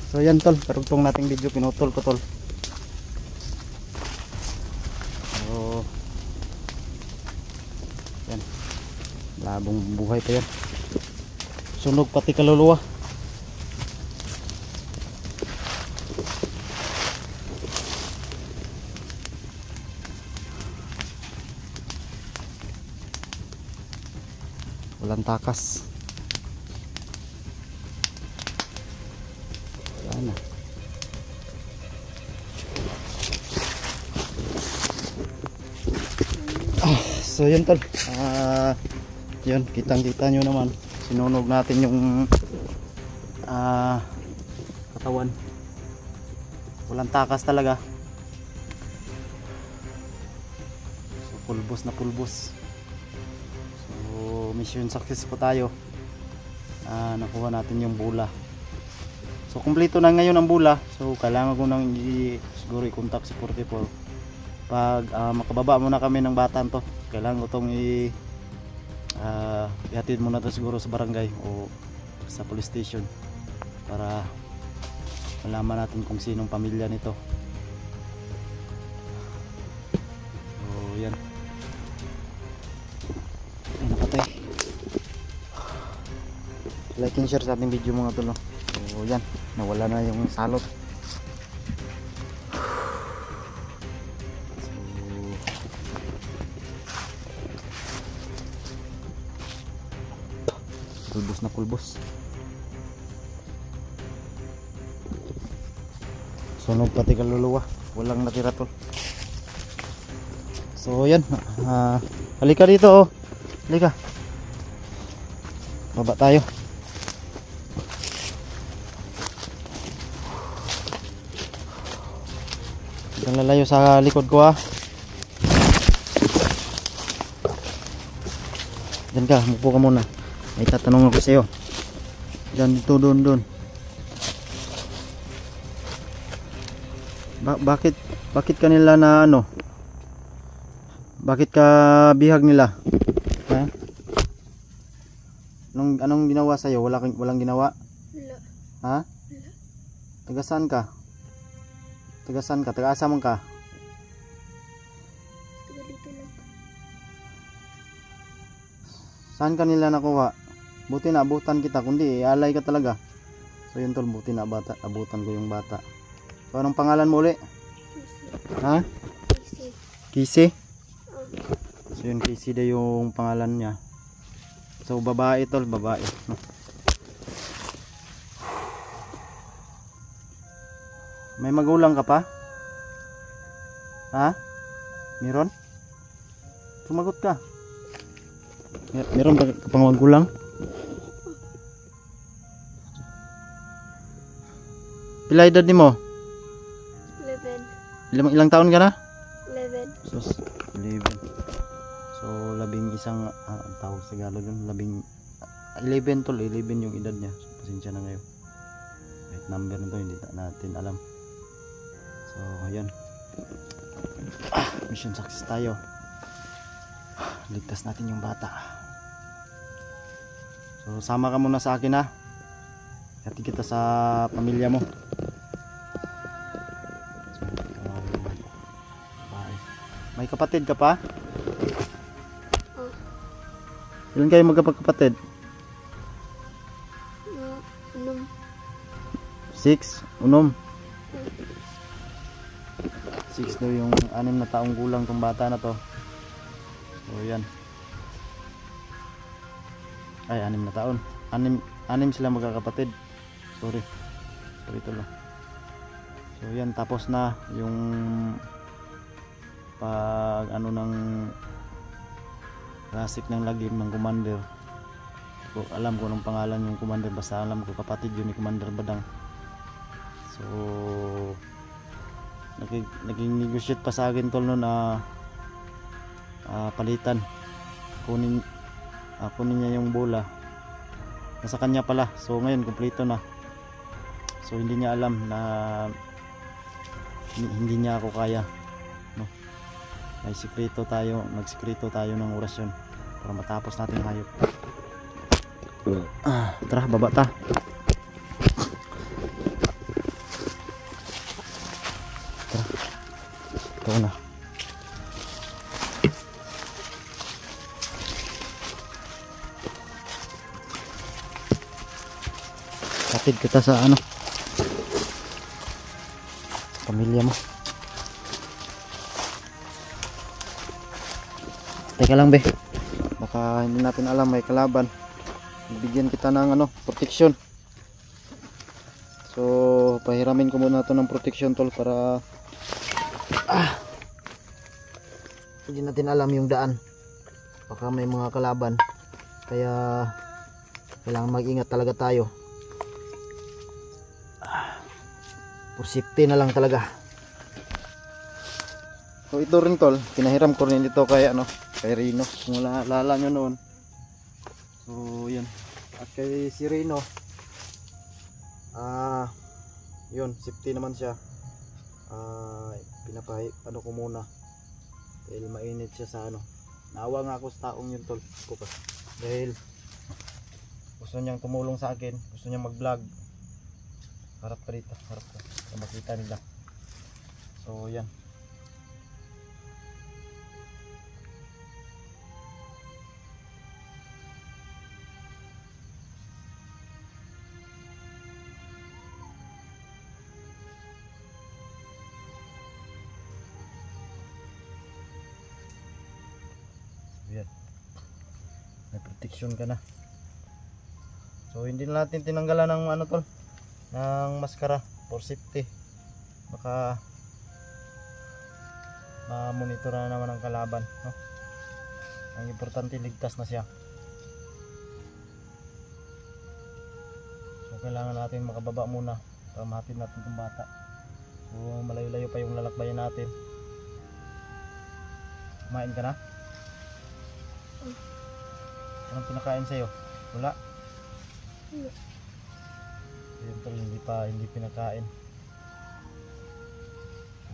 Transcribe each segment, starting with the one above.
So yan tol, karugtong nating video, pinutol ko tol. So yan, labong buhay pa yan, sunog pati kaluluwa. Walang takas. Sana. So yun tol, yun, kitang kita nyo naman, sinunog natin yung katawan. Walang takas talaga. So pulbos na pulbos. So mission success po tayo. Nakuha natin yung bula. So kumpleto na ngayon ang bula. So kailangan ko nang siguro i-contact si 44 pag makababa muna kami ng batan to. Kailangan ko itong ihatid muna to siguro sa barangay o sa police station para malaman natin kung sinong pamilya nito. So yan, ay napatay. Like and share sa ating video mga tol. So yan, nawala na yung salot. Pulbos na pulbos. Sunog pati kaluluwa, walang natira tol. So yan, halika dito oh. Halika, baba tayo. Huwag lalayo sa likod ko Diyan ka, mupo ka muna. May tatanong ako sa iyo. Diyan, dito, doon. Bakit kanila na ano? Bakit ka bihag nila? Ha? Anong ginawa sa iyo? Walang ginawa? Wala. Ha? Wala. Taga-saan ka? Taga-asa man ka? Taga dito lang. Saan kanila nakuha? Buti na abutan kita, kundi alay ka talaga. So yun tol, buti na abutan ko yung bata. So anong pangalan mo uli? Kisi. Ha? Kisi. Kisi? Oh. So yun, Kisi daw yung pangalan niya. So babae tol, babae. May magulang ka pa? Ha? Meron? Sumagot ka. Meron ba ka pang magulang? Pila edad ni mo? 11. Ilang taon ka na? 11. Sus, 11. So, 11 ang tawag sa Tagalog yun. 11 tol, 11 yung edad niya. So, pasensya na ngayon. Kahit number nito, hindi natin alam. So, ayan. Mission success tayo. Ligtas natin yung bata. So, sama ka muna sa akin ha. Hati kita sa pamilya mo. May kapatid ka pa? Oh. Ilan kayo magkapatid? 6. 6? Unom? 6 daw yung 6 na taong gulang tong bata na to. So yan. Ay, 6 na taon. 6 sila magkakapatid. Sorry tolo. So yan, tapos na yung pag ano ng rasik ng lagim ng commander. So, alam ko ng pangalan yung commander, basta alam ko kapatid yun ni Commander Badang. So naging negotiate pa sa akin tol no na palitan, kunin niya yung bola, nasa kanya pala. So ngayon kumpleto na. So hindi niya alam na hindi niya ako kaya, no? Nagsikreto tayo ng orasyon para matapos natin hayop. Tara, baba ta. Ito na. Kapit kita sa ano, sa pamilya mo. Teka lang be, baka hindi natin alam may kalaban. Bigyan kita ng ano, protection. So pahiramin ko muna ito ng protection tol para hindi natin alam yung daan, baka may mga kalaban, kaya kailangan mag-ingat talaga tayo. For safety na lang talaga. So ito rin tol, pinahiram ko rin ito kay ano, kay Rino, kung lala nyo noon. So yun, at kay si Rino yun, safety naman siya. Ano ko muna dahil mainit siya sa ano. Naawa nga ako sa taong yun tol ko, dahil gusto niyang tumulong sa akin, gusto niyang mag vlog. Harap ka dito, harap ka para makita nila. So yan. Yan. May protection ka na. So hindi na natin tinanggalan ng ano tol, ng maskara for safety. Baka ma-monitor na naman ang kalaban, no? Ang importante ligtas na siya. So kailangan natin makababa muna para mahatid natin itong bata. So malayo-layo pa yung lalakbayan natin. Kumain ka na? Anong pinakain sa'yo? Wala? Hindi. Yun tol, hindi pinakain.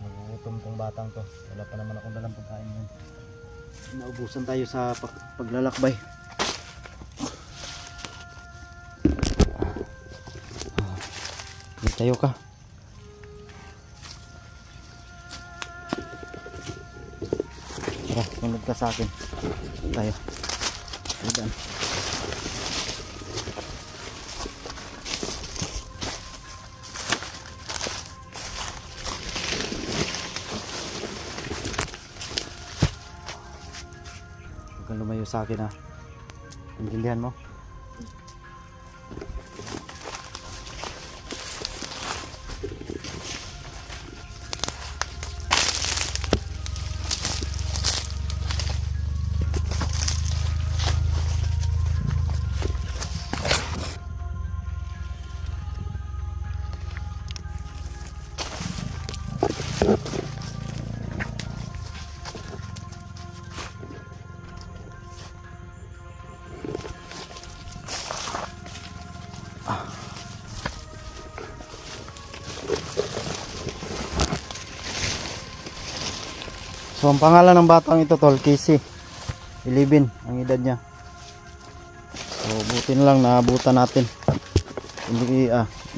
Magugutom tong batang to. Wala pa naman akong dalang pagkain yun. Naubusan tayo sa paglalakbay. Tayo ka. Tara, sunod ka sa akin. Tayo. Ayan. Huwag kang lumayo sa akin ha. Intindihan mo? So ang pangalan ng batang ito tol, Casey. 11 ang edad niya. So buti na lang naabutan natin. Hindi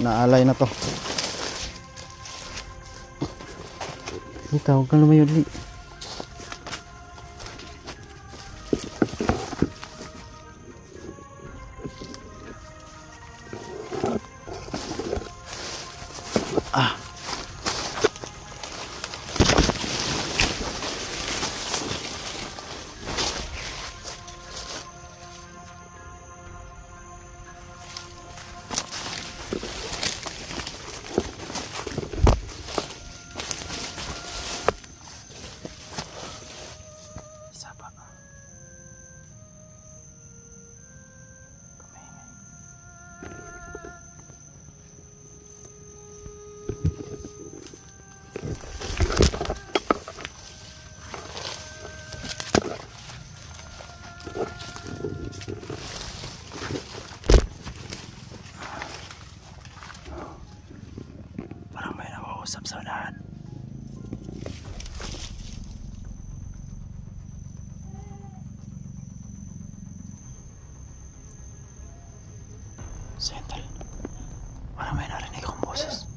naalay na to. Ikaw, huwag kang lumayo dali. Parang may nakausap sa unahan. Sental, parang may narinig akong boses.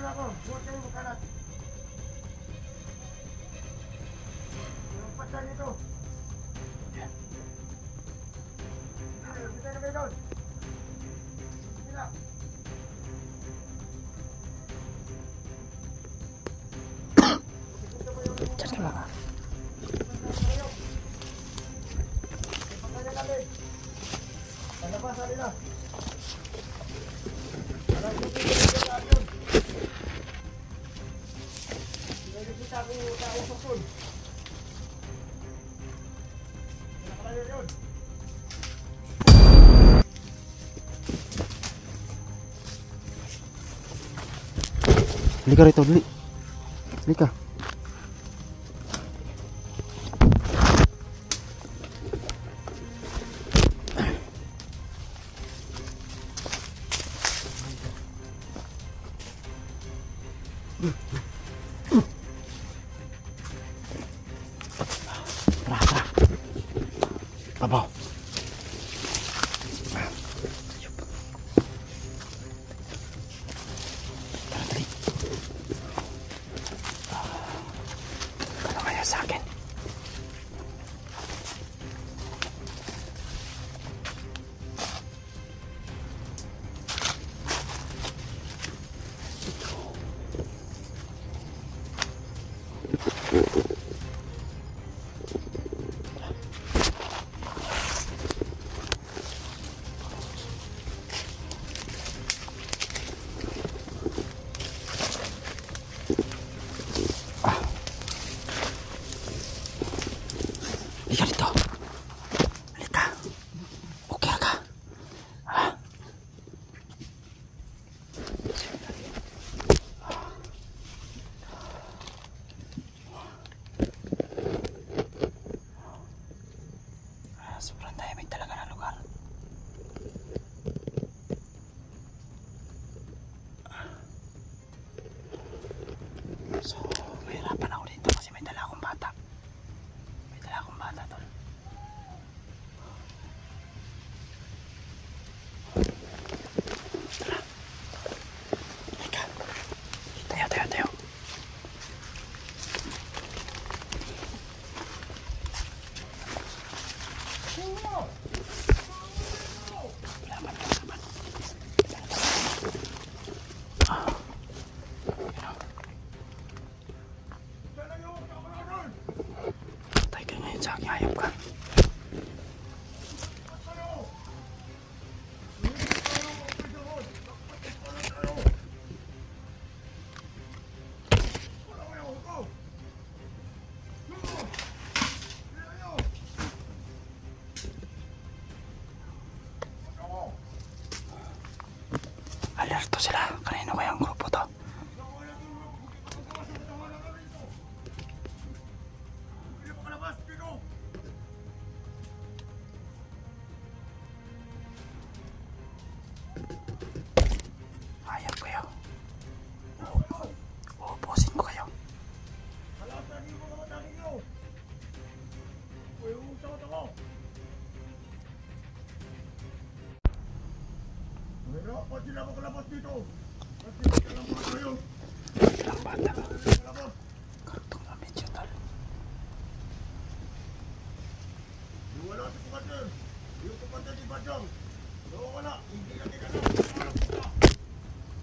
Diyan ka lang. Halika rito, dali. Halika. Tara. Babaw. Tara, dali. Ano kaya sa akin? Halika dito. Halika. Okay ka. Ha? Sobrang tahimik talaga ng lugar. So, mahirapan ako dito kasi may dala akong bata. May dala akong bata, tol. Tara. Halika. Tayo. Laban. Patay ka ngayon sa aking hayop ka. Alerto sila. Kanino kayang grupo to? Hayop kayo. Uubusin ko kayo. Ilang bata ka? Kartong na medyo tal. Wala si Kumater. Yung Kumater di Badang. Wala. Hindi natin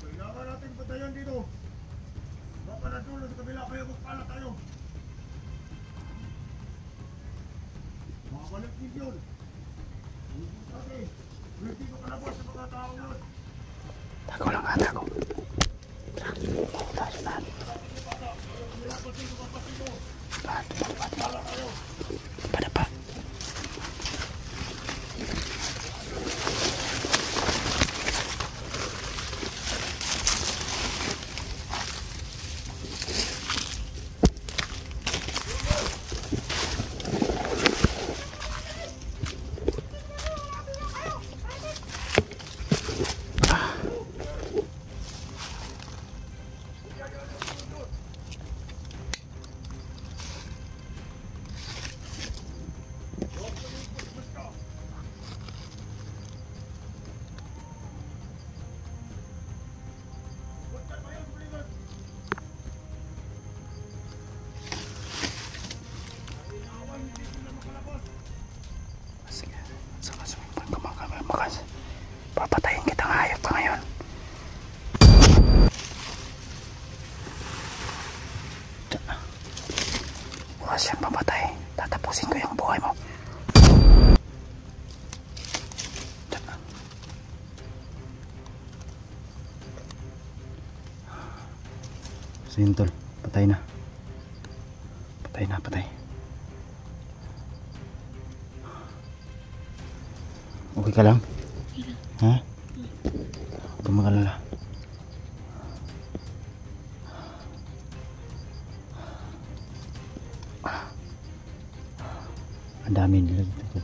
kailangan natin patayan dito. Baka na dulo sa kabila kaya magpala tayo. Mabalik din yun. Hindi ko kalabas sa mga tao yun. Tago lang ha, tago. Tayo na. Padapa. yung buhay mo. Diyan na. So yun tol, patay na. Patay na, patay. Okay ka lang? Ha? Huwag kang mag-alala. Ang dami nila dito.